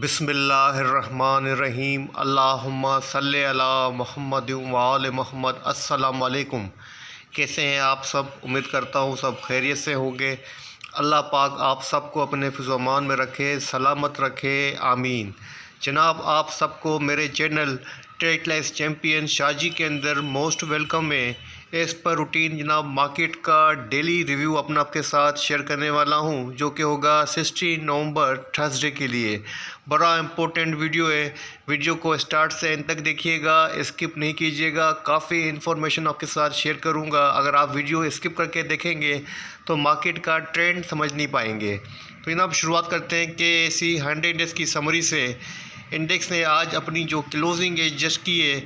बिस्मिल्लाहिर्रहमानिर्रहीम अल्लाहुम्मा सल्ले अला मुहम्मद व आले मुहम्मद। अस्सलाम वालेकुम। कैसे हैं आप सब? उम्मीद करता हूँ सब खैरियत से होंगे। अल्लाह पाक आप सबको अपने फिज़्ज़ो-अमान में रखे, सलामत रखे, आमीन। जनाब, आप सबको मेरे channel trade life champion Shaji के अंदर मोस्ट वेलकम है। एज़ पर रूटीन जनाब मार्केट का डेली रिव्यू अपना आपके साथ शेयर करने वाला हूं, जो कि होगा 16 नवंबर थर्सडे के लिए। बड़ा इम्पोर्टेंट वीडियो है। वीडियो को स्टार्ट से एंड तक देखिएगा, स्किप नहीं कीजिएगा। काफ़ी इन्फॉर्मेशन आपके साथ शेयर करूंगा। अगर आप वीडियो स्किप करके देखेंगे तो मार्केट का ट्रेंड समझ नहीं पाएंगे। तो जनाब शुरुआत करते हैं कि ऐसी 100 डेज़ की समरी से। इंडेक्स ने आज अपनी जो क्लोजिंग एडजस्ट की है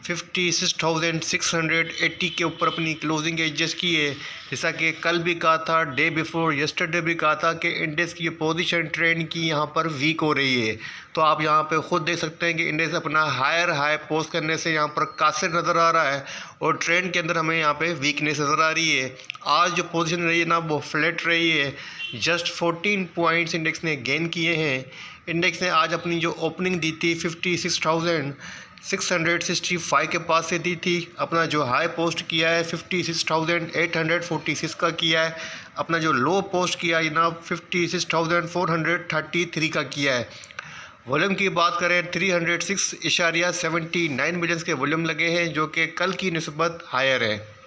56,680 के ऊपर अपनी क्लोजिंग एडजस्ट की है। जैसा कि कल भी कहा था, डे बिफोर यस्टरडे भी कहा था कि इंडेक्स की पोजीशन ट्रेंड की यहाँ पर वीक हो रही है। तो आप यहाँ पे खुद देख सकते हैं कि इंडेक्स अपना हायर हाई पोस्ट करने से यहाँ पर कासिर नज़र आ रहा है और ट्रेंड के अंदर हमें यहाँ पे वीकनेस नज़र आ रही है। आज जो पोजीशन रही है ना वो फ्लैट रही है। जस्ट 14 पॉइंट्स इंडेक्स ने गेन किए हैं। इंडेक्स ने आज अपनी जो ओपनिंग दी थी 56,665 के पास से दी थी। अपना जो हाई पोस्ट किया है 56,846 का किया है। अपना जो लो पोस्ट किया है जनाब 56,433 का किया है। वॉल्यूम की बात करें 306.79 मिलियन के वॉल्यूम लगे हैं, जो कि कल की निस्बत हायर है।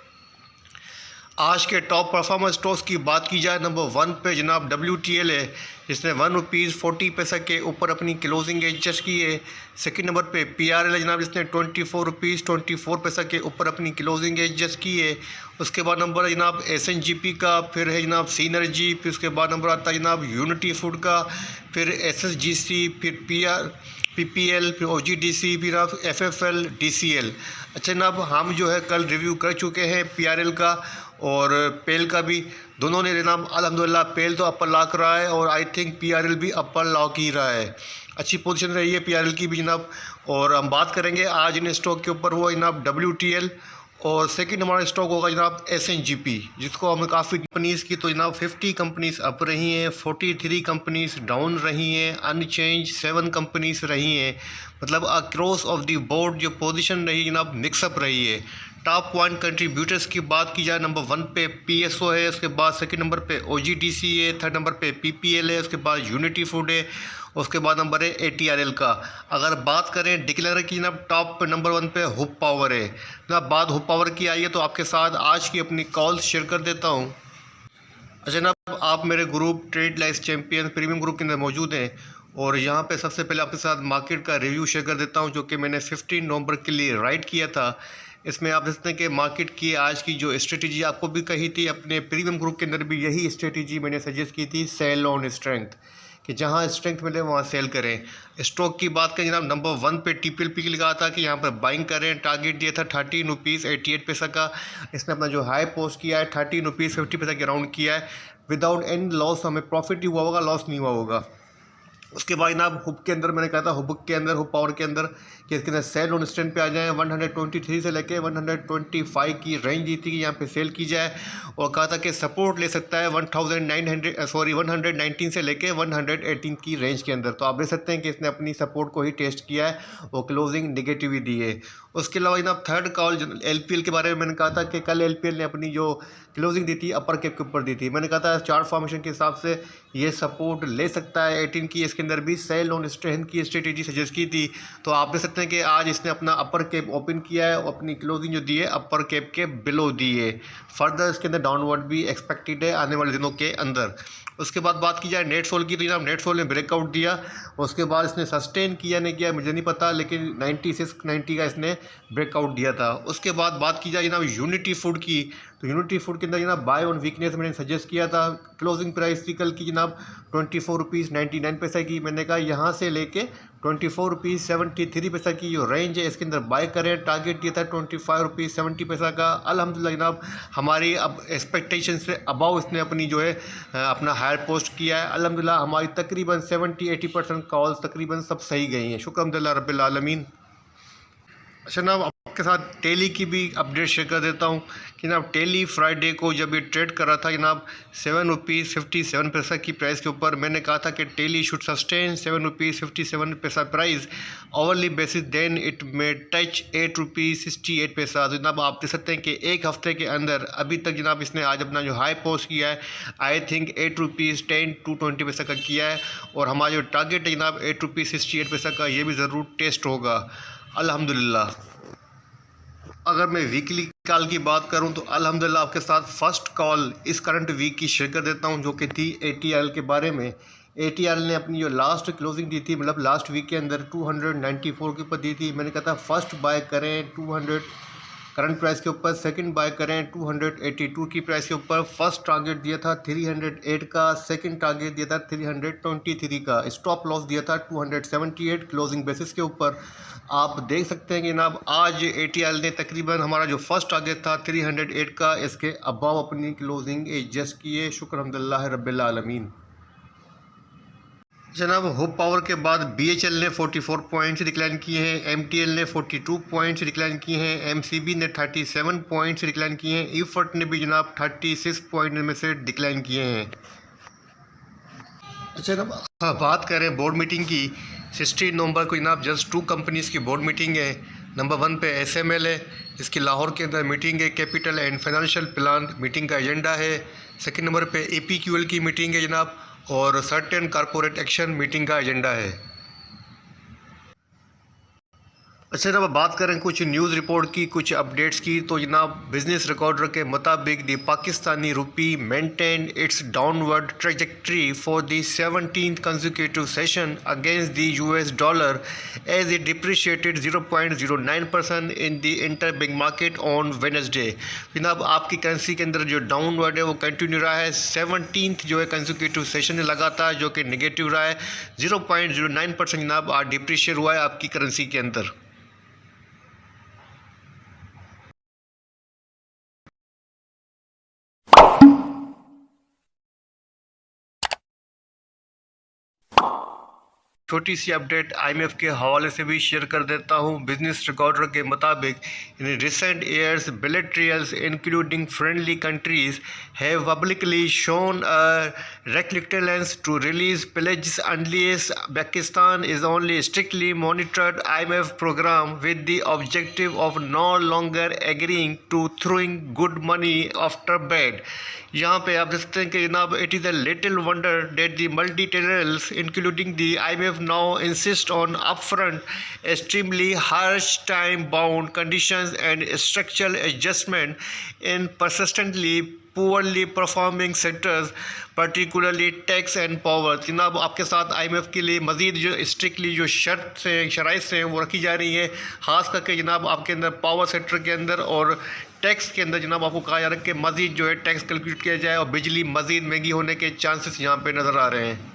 आज के टॉप परफॉर्मेंस स्टॉक्स की बात की जाए, नंबर 1 पे जनाब WTL है, जिसने ₹1.40 के ऊपर अपनी क्लोजिंग एडजस्ट की है। सेकंड नंबर पे PRL है जनाब, जिसने ₹24.24 के ऊपर अपनी क्लोजिंग एडजस्ट की है। उसके बाद नंबर है जनाब SNGP का, फिर है जनाब सीनर्जी, फिर उसके बाद नंबर आता है जनाब यूनिटी फूड का, फिर SSGC, फिर PPL, फिर OGDC, फिर आप FFL, DCL। अच्छा जनाब, हम जो है कल रिव्यू कर चुके हैं PRL का और पेल का भी। दोनों ने जनाब अल्हम्दुलिल्लाह पेल तो अपर लॉक रहा है और आई थिंक PRL भी अपर लॉक ही रहा है। अच्छी पोजीशन रही है PRL की भी जनाब। और हम बात करेंगे आज इन स्टॉक के ऊपर, वो जनाब WTL और सेकंड हमारा स्टॉक होगा जनाब SNGP, जिसको हम काफ़ी कंपनीज़ की तो जनाब 50 कंपनीज़ अप रही हैं, 43 कंपनीज़ डाउन रही हैं, अनचेंज 7 कंपनीज़ रही हैं। मतलब अक्रॉस ऑफ द बोर्ड जो पोजीशन रही जनाब मिक्सअप रही है। टॉप 1 कंट्रीब्यूटर्स की बात की जाए, नंबर 1 पे PSO है, उसके बाद सेकंड नंबर पे OGDC है, थर्ड नंबर पे PPL है, उसके बाद यूनिटी फूड है, उसके बाद नंबर है ATRL का। अगर बात करें डिक्लेयर की जनाब टॉप नंबर 1 पे हुप पावर है। जनाब बात हुप पावर की आई है तो आपके साथ आज की अपनी कॉल शेयर कर देता हूँ। अच्छा जनाब, आप मेरे group trade life champion premium group के अंदर मौजूद हैं और यहाँ पे सबसे पहले आपके साथ मार्केट का रिव्यू शेयर कर देता हूँ, जो कि मैंने 15 नवंबर के लिए राइट किया था। इसमें आप देखते हैं कि मार्केट की आज की जो स्ट्रेटजी आपको भी कही थी, अपने प्रीमियम ग्रुप के अंदर भी यही स्ट्रेटजी मैंने सजेस्ट की थी, सेल ऑन स्ट्रेंथ, कि जहाँ स्ट्रेंथ मिले वहाँ सेल करें। स्टॉक की बात करें जनाब, नंबर 1 पे TPLP के लगा था कि यहाँ पर बाइंग करें। टारगेट दिया था ₹13.88 का। इसने अपना जो हाई पोस्ट किया है ₹13.50 के राउंड किया है। विदाउट एनी लॉस हमें प्रॉफिट ही हुआ होगा, लॉस नहीं हुआ होगा। उसके बाद जनाब हुप के अंदर मैंने कहा था, हुप के अंदर, हुप पावर के अंदर कि इसके अंदर सेल ऑन स्टैंड पे आ जाएं। 123 से लेके 125 की रेंज दी थी कि यहाँ पे सेल की जाए और कहा था कि सपोर्ट ले सकता है 119 से लेके 118 की रेंज के अंदर। तो आप देख सकते हैं कि इसने अपनी सपोर्ट को ही टेस्ट किया है और क्लोजिंग नेगेटिव ही दी है। उसके अलावा जनाब थर्ड कॉल LPL के बारे में मैंने कहा था कि कल LPL ने अपनी जो क्लोजिंग दी थी अपर कैप के ऊपर दी थी। मैंने कहा था चार्ट फॉर्मेशन के हिसाब से ये सपोर्ट ले सकता है 18 की। इसके अंदर भी सेल ऑन स्ट्रेंथ की स्ट्रेटेजी सजेस्ट की थी। तो आप देख सकते हैं कि आज इसने अपना अपर कैप ओपन किया है और अपनी क्लोजिंग जो दी है अपर कैप के बिलो दी है। फर्दर इसके अंदर डाउनवर्ड भी एक्सपेक्टेड है आने वाले दिनों के अंदर। उसके बाद बात की जाए नेट सोल की, तो जनाब नेट सोल ने ब्रेकआउट दिया। उसके बाद इसने सस्टेन किया नहीं किया मुझे नहीं पता, लेकिन 96-90 का इसने ब्रेकआउट दिया था। उसके बाद बात की जाए जनाब यूनिटी फूड की, तो यूनिटी फूड के अंदर जनाब बाय ऑन वीकनेस मैंने सजेस्ट किया था। क्लोजिंग प्राइस थी कल की जनाब ₹24.99 की। मैंने कहा यहाँ से लेके ₹24.73 की जो रेंज है इसके अंदर बाय करें। टारगेट दिया था ₹25.70 का। अल्हम्दुलिल्लाह जनाब हमारी अब एक्सपेक्टेशन से अबाउ इसने अपनी जो है अपना हायर पोस्ट किया है। अल्हम्दुलिल्लाह हमारी तकरीबन 70-80% कॉल्स तकरीबन सब सही गई हैं। शुक्र अल्हम्दुलिल्लाह रब्बिल आलमीन। अच्छा जनाब, के साथ टेली की भी अपडेट शेयर कर देता हूँ कि जनाब टेली फ्राइडे को जब ये ट्रेड कर रहा था जनाब ₹7.57 की प्राइस के ऊपर, मैंने कहा था कि telly should sustain ₹7.57 price overly basis, then it may touch ₹8.68। तो जनाब आप देख सकते हैं कि एक हफ्ते के अंदर अभी तक जनाब इसने आज अपना जो हाई पोस्ट किया है आई थिंक ₹8.10 to 20 का किया है, और हमारा जो टारगेट है जनाब ₹8.68 का, ये भी ज़रूर टेस्ट होगा अल्हम्दुलिल्लाह। अगर मैं वीकली कॉल की बात करूं तो अल्हम्दुलिल्लाह आपके साथ फर्स्ट कॉल इस करंट वीक की शेयर कर देता हूं, जो कि थी ATL के बारे में। ATL ने अपनी जो लास्ट क्लोजिंग दी थी, मतलब लास्ट वीक के अंदर 294 के ऊपर दी थी। मैंने कहा था फर्स्ट बाय करें 200 करंट प्राइस के ऊपर, सेकंड बाय करें 282 की प्राइस के ऊपर। फर्स्ट टारगेट दिया था 308 का, सेकंड टारगेट दिया था 323 का, स्टॉप लॉस दिया था 278 क्लोजिंग बेसिस के ऊपर। आप देख सकते हैं कि जनाब आज ATL ने तकरीबन हमारा जो फर्स्ट टारगेट था 308 का, इसके अबाव अपनी क्लोजिंग एडजस्ट किए। शुक्र अल्हम्दुलिल्लाह रब्बिल आलमीन। जनाब होप पावर के बाद BHL ने 44 पॉइंट्स डिक्लाइन किए हैं, MTL ने 42 पॉइंट्स डिक्लाइन किए हैं, MCB ने 37 पॉइंट्स डिक्लाइन किए हैं, ईफर्ट ने भी जनाब 36 पॉइंट में से डिक्लाइन किए हैं। अच्छा जनाब बात करें बोर्ड मीटिंग की, 16 नवंबर को जनाब जस्ट 2 कंपनीज़ की बोर्ड मीटिंग है। नंबर 1 पे SML है, जिसकी लाहौर के अंदर मीटिंग है, capital and financial plan meeting का एजेंडा है। सेकंड नंबर पे APQL की मीटिंग है जनाब, और सर्टेन कॉरपोरेट एक्शन मीटिंग का एजेंडा है। अच्छा जनाब बात करें कुछ न्यूज़ रिपोर्ट की, कुछ अपडेट्स की, तो जनाब बिजनेस रिकॉर्डर के मुताबिक the Pakistani rupee maintain its downward trajectory for the 17th consecutive session against the US dollar as it depreciated 0.09% in the interbank market on Wednesday. जनाब आपकी करेंसी के अंदर जो डाउनवर्ड है वो कंटिन्यू रहा है, 17th जो है कंसेक्यूटिव सेशन लगातार जो कि नेगेटिव रहा है, 0.09% जनाब आज डिप्रिशिएट हुआ है आपकी करेंसी के अंदर। छोटी सी अपडेट IMF के हवाले से भी शेयर कर देता हूँ। बिजनेस रिकॉर्डर के मुताबिक in recent years bilaterals including friendly countries have publicly shown a reluctance to release pledges unless Pakistan is only strictly monitored IMF program with the objective of no longer agreeing to throwing good money after bad। यहाँ पे आप देख सकते हैं कि जनाब it is a little wonder that the multilaterals including the IMF now insist on upfront, extremely harsh time-bound conditions and structural adjustment in persistently poorly performing sectors, particularly tax and power. जनाब आपके साथ IMF के लिए मज़ीद जो strictly जो शराइत से वो रखी जा रही हैं, ख़ास करके जनाब आपके अंदर पावर सेक्टर के अंदर और टैक्स के अंदर जनाब आपको कहा जा रहा है कि मज़ीद जो है टैक्स कैलकुलेट किया जाए, और बिजली मज़ीद महंगी होने के चांसेस यहाँ पे नज़र आ रहे हैं।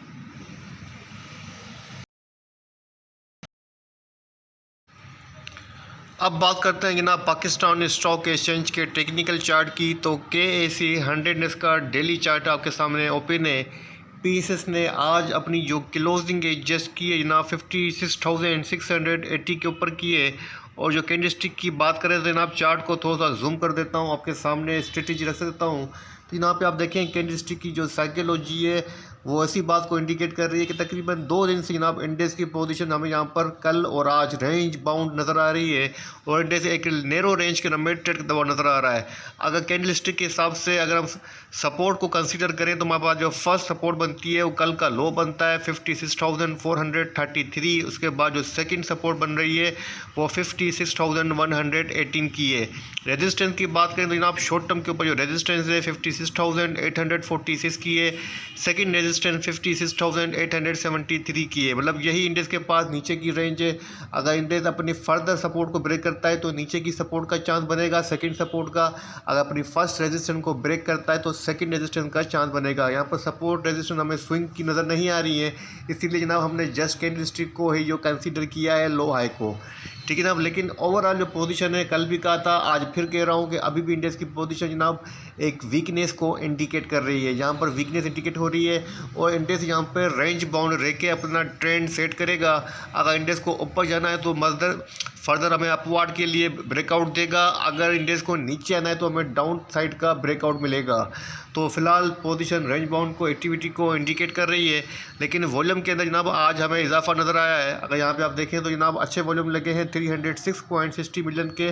अब बात करते हैं जनाब पाकिस्तान स्टॉक एक्सचेंज के टेक्निकल चार्ट की, तो KAC 100 का डेली चार्ट आपके सामने ओपन है। PSS ने आज अपनी जो क्लोजिंग एडजस्ट की है जनाब 56,680 के ऊपर की है। और जो कैंडलस्टिक की बात करें तो जनाब चार्ट को थोड़ा सा जूम कर देता हूँ, आपके सामने स्ट्रेटेजी रख देता हूँ। तो यहाँ पे आप देखें कैंडलस्टिक की जो साइकोलॉजी है वो ऐसी बात को इंडिकेट कर रही है कि तकरीबन 2 दिन से जनाब इंडेक्स की पोजीशन हमें यहाँ पर कल और आज रेंज बाउंड नज़र आ रही है, और इंडेक्स एक नैरो रेंज के नंबर ट्रेड दबा नज़र आ रहा है। अगर कैंडलस्टिक के हिसाब से अगर हम सपोर्ट को कंसीडर करें तो हमारे पास जो फर्स्ट सपोर्ट बनती है वो कल का लो बनता है 56,433। उसके बाद जो सेकंड सपोर्ट बन रही है वो 56,118 की है। रेजिस्टेंस की बात करें तो जनाब शॉर्ट टर्म के ऊपर जो रेजिस्टेंस है 56,846 की है, सेकंड रेजिस्टेंस 56,873 की है। मतलब यही इंडेक्स के पास नीचे की रेंज है। अगर इंडेक्स अपनी फर्दर सपोर्ट को ब्रेक करता है तो नीचे की सपोर्ट का चांस बनेगा सेकंड सपोर्ट का, अगर अपनी फर्स्ट रेजिस्टेंस को ब्रेक करता है तो सेकंड रेजिस्टेंस का चांस बनेगा। यहाँ पर सपोर्ट रेजिस्टेंस हमें स्विंग की नज़र नहीं आ रही है, इसीलिए जनाब हमने जस्ट कैंडलस्टिक को ही जो कंसीडर किया है लो हाई को, ठीक है जनाब। लेकिन ओवरऑल जो पोजीशन है कल भी कहा था आज फिर कह रहा हूँ कि अभी भी इंडेक्स की पोजीशन जनाब एक वीकनेस को इंडिकेट कर रही है। यहाँ पर वीकनेस इंडिकेट हो रही है और इंडेक्स यहाँ पर रेंज बाउंड रह के अपना ट्रेंड सेट करेगा। अगर इंडेक्स को ऊपर जाना है तो मजदर फर्दर हमें अपवार्ड के लिए ब्रेकआउट देगा। अगर इंडेक्स को नीचे आना है तो हमें डाउन साइड का ब्रेकआउट मिलेगा। तो फिलहाल पोजीशन रेंज बाउंड को एक्टिविटी को इंडिकेट कर रही है, लेकिन वॉल्यूम के अंदर जनाब आज हमें इजाफा नज़र आया है। अगर यहाँ पे आप देखें तो जनाब अच्छे वॉल्यूम लगे हैं 306.60 मिलियन के,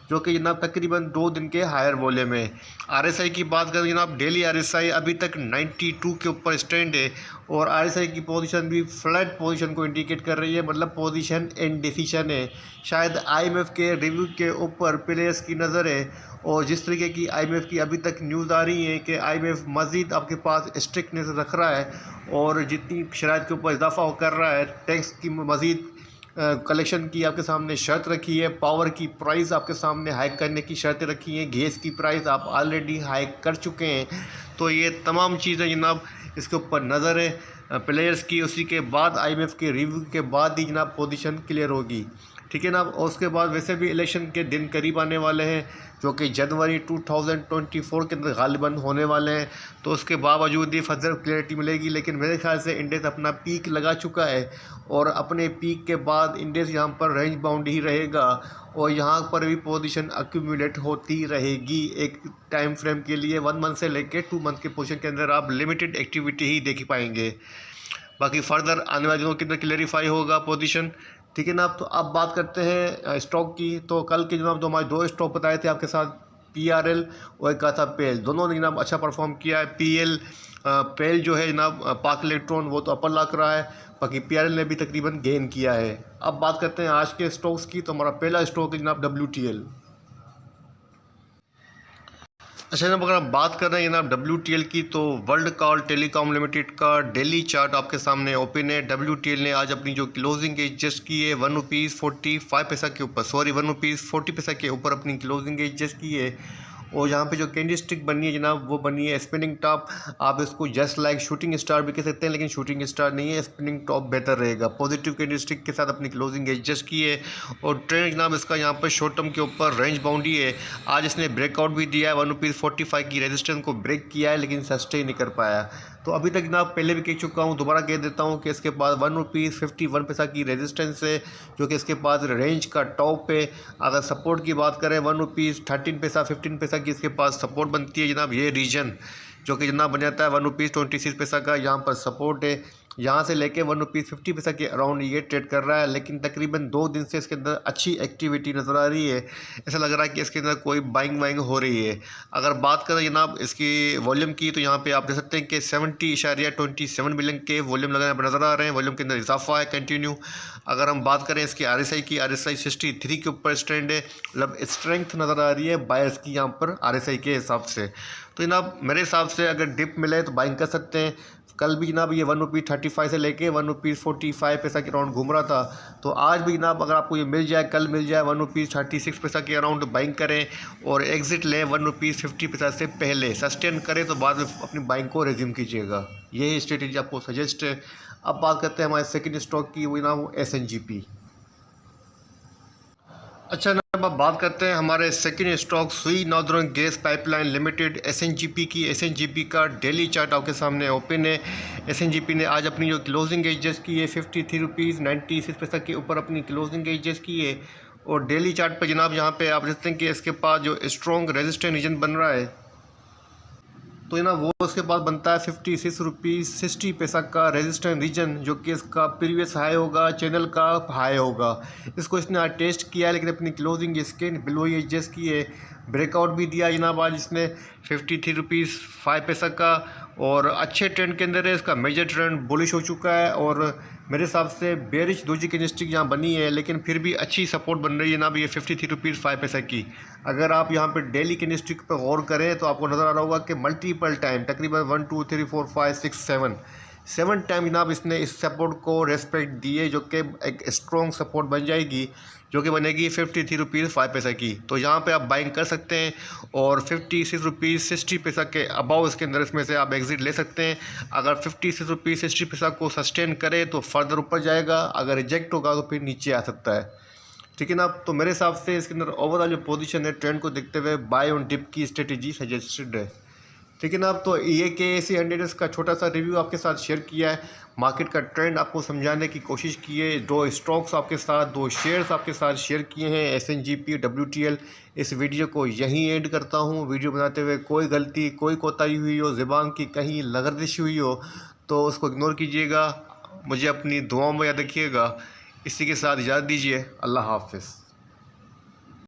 जो कि जनाब तकरीबन 2 दिन के हायर वॉल्यूम है। आरएसआई की बात करें जनाब, डेली आरएसआई अभी तक 92 के ऊपर स्टैंड है और आरएसआई की पोजीशन भी फ्लैट पोजीशन को इंडिकेट कर रही है, मतलब पोजीशन इंडिसिशन है। शायद आईएमएफ के रिव्यू के ऊपर प्लेयर्स की नज़र है और जिस तरीके की आईएमएफ की अभी तक न्यूज़ आ रही है कि आईएमएफ मज़ीद आपके पास स्ट्रिक्टनेस रख रहा है और जितनी शराइत के ऊपर इजाफा कर रहा है, टैक्स की मज़ीद कलेक्शन की आपके सामने शर्त रखी है, पावर की प्राइस आपके सामने हाइक करने की शर्तें रखी हैं, गैस की प्राइस आप ऑलरेडी हाइक कर चुके हैं। तो ये तमाम चीज़ें जनाब इसके ऊपर नज़र है प्लेयर्स की। उसी के बाद आईएमएफ के रिव्यू के बाद ही जनाब पोजीशन क्लियर होगी, ठीक है ना। और उसके बाद वैसे भी इलेक्शन के दिन करीब आने वाले हैं, जो कि जनवरी 2024 के अंदर गालिबन होने वाले हैं। तो उसके बावजूद ही फर्दर क्लियरिटी मिलेगी, लेकिन मेरे ख्याल से इंडेक्स अपना पीक लगा चुका है और अपने पीक के बाद इंडेक्स यहाँ पर रेंज बाउंड ही रहेगा और यहाँ पर भी पोजीशन एक्यूमुलेट होती रहेगी एक टाइम फ्रेम के लिए। 1 मंथ से लेकर 2 मंथ के पोजीशन के अंदर आप लिमिटेड एक्टिविटी ही देख पाएंगे। बाकी फर्दर आने वाले दिनों के अंदर क्लियरिफाई होगा पोजीशन, ठीक है ना। तो अब बात करते हैं स्टॉक की। तो कल के जनाब जो हमारे 2 स्टॉक बताए थे आपके साथ, PRL और एक का था पेल, दोनों ने जनाब अच्छा परफॉर्म किया है। पेल जो है जनाब पाक इलेक्ट्रॉन वो तो अपर ला कर रहा है, बाकी PRL ने भी तकरीबन गेन किया है। अब बात करते हैं आज के स्टॉक्स की। तो हमारा पहला स्टॉक है जनाब WTL। अच्छा जनाब, अगर आप बात कर रहे हैं जनाब WTL की, तो वर्ल्ड कॉल टेलीकॉम लिमिटेड का डेली चार्ट आपके सामने ओपन है। WTL ने आज अपनी जो क्लोजिंग एज जस्ट की है ₹1.45 के ऊपर, सॉरी ₹1.40 के ऊपर अपनी क्लोजिंग एज जस्ट की है। और यहाँ पे जो कैंडलस्टिक बनी है जनाब वो बनी है स्पिनिंग टॉप। आप इसको जस्ट लाइक शूटिंग स्टार भी कह सकते हैं, लेकिन शूटिंग स्टार नहीं है, स्पिनिंग टॉप बेहतर रहेगा। पॉजिटिव कैंडलस्टिक के साथ अपनी क्लोजिंग एडजस्ट की है और ट्रेंड जनाब इसका यहाँ पर शॉर्ट टर्म के ऊपर रेंज बाउंड्री है। आज इसने ब्रेकआउट भी दिया है, ₹1.45 की रेजिस्टेंस को ब्रेक किया है, लेकिन सस्टेन नहीं कर पाया। तो अभी तक जनाब पहले भी कह चुका हूँ, दोबारा कह देता हूँ कि इसके पास ₹1.51 की रेजिस्टेंस है, जो कि इसके पास रेंज का टॉप है। अगर सपोर्ट की बात करें ₹1.13 15 की इसके पास सपोर्ट बनती है जनाब। ये रीजन जो कि जनाब बन जाता है ₹1.26 का, यहाँ पर सपोर्ट है। यहाँ से लेके ₹1.50 के अराउंड ये ट्रेड कर रहा है, लेकिन तकरीबन 2 दिन से इसके अंदर अच्छी एक्टिविटी नज़र आ रही है। ऐसा लग रहा है कि इसके अंदर कोई बाइंग वाइंग हो रही है। अगर बात करें जनाब इसकी वॉल्यूम की, तो यहाँ पे आप देख सकते हैं कि 70.27 मिलियन के वॉल्यूम लगाने पर नज़र आ रहे हैं। वॉल्यूम के अंदर इजाफा है कंटिन्यू। अगर हम बात करें इसकी RSI की, RSI 63 के ऊपर स्टैंड है, मतलब स्ट्रेंथ नज़र आ रही है बायर्स की यहाँ पर RSI के हिसाब से। तो जनाब मेरे हिसाब से अगर डिप मिले तो बाइंग कर सकते हैं। कल भी जनाब ये ₹1.35 से लेके ₹1.45 के अराउंड घूम रहा था। तो आज भी जनाब अगर आपको ये मिल जाए, कल मिल जाए ₹1.36 के अराउंड बाइंग करें और एग्जिट लें ₹1.50 से पहले। सस्टेन करें तो बाद में अपनी बाइंग को रिज्यूम कीजिएगा। यही स्ट्रेटेजी आपको सजेस्ट है। अब बात करते हैं हमारे सेकंड स्टॉक की, वो ना हो SNGP। अच्छा जनाब, अब बात करते हैं हमारे सेकंड स्टॉक सुई northern gas pipeline limited SNGP की। SNGP का डेली चार्ट आपके सामने ओपन है। SNGP ने आज अपनी जो क्लोजिंग एडजस्ट की है ₹53.96 के ऊपर अपनी क्लोजिंग एडजस्ट की है और डेली चार्ट पर जनाब यहाँ पे आप देखते हैं कि इसके पास जो स्ट्रॉन्ग रेजिस्टेंस रीजन बन रहा है, तो ना वो उसके बाद बनता है ₹56.60 का रेजिस्टेंस रीजन, जो कि इसका प्रीवियस हाई होगा, चैनल का हाई होगा। इसको इसने आज टेस्ट किया है, लेकिन अपनी क्लोजिंग इसके बिलो ही एडजस्ट की है। ब्रेकआउट भी दिया जनाब आज इसने ₹53.05 का और अच्छे ट्रेंड के अंदर है। इसका मेजर ट्रेंड बुलिश हो चुका है और मेरे हिसाब से बेरिश दूसरी कैंडलस्टिक यहाँ बनी है, लेकिन फिर भी अच्छी सपोर्ट बन रही है जनाब ये ₹53.05 की। अगर आप यहाँ पे डेली कैंडलस्टिक पर गौर करें तो आपको नज़र आ रहा होगा कि मल्टीपल टाइम तकरीबन 1 2 3 4 5 6 7 टाइम जनाब इसने इस सपोर्ट को रेस्पेक्ट दिए, जो कि एक स्ट्रॉन्ग सपोर्ट बन जाएगी, जो कि बनेगी ₹53.05 की। तो यहाँ पे आप बाइंग कर सकते हैं और ₹56.60 के अबाव इसके अंदर इसमें से आप एग्जिट ले सकते हैं। अगर ₹56.60 को सस्टेन करे तो फर्दर ऊपर जाएगा, अगर रिजेक्ट होगा तो फिर नीचे आ सकता है, ठीक है ना। तो मेरे हिसाब से इसके अंदर ओवरऑल जो पोजीशन है ट्रेंड को देखते हुए बाय ऑन डिप की स्ट्रेटेजी सजेस्टेड है, लेकिन अब तो ये के सी 100 का छोटा सा रिव्यू आपके साथ शेयर किया है, मार्केट का ट्रेंड आपको समझाने की कोशिश की है, 2 स्टॉक्स आपके साथ, 2 शेयर्स आपके साथ शेयर किए हैं, SNGP WTL। इस वीडियो को यहीं एंड करता हूँ। वीडियो बनाते हुए कोई गलती, कोई कोताही हुई हो, ज़ुबान की कहीं लग़ज़श हुई हो तो उसको इग्नोर कीजिएगा। मुझे अपनी दुआओं में याद रखिएगा। इसी के साथ इजाज़त दीजिए। अल्लाह हाफ़िज़।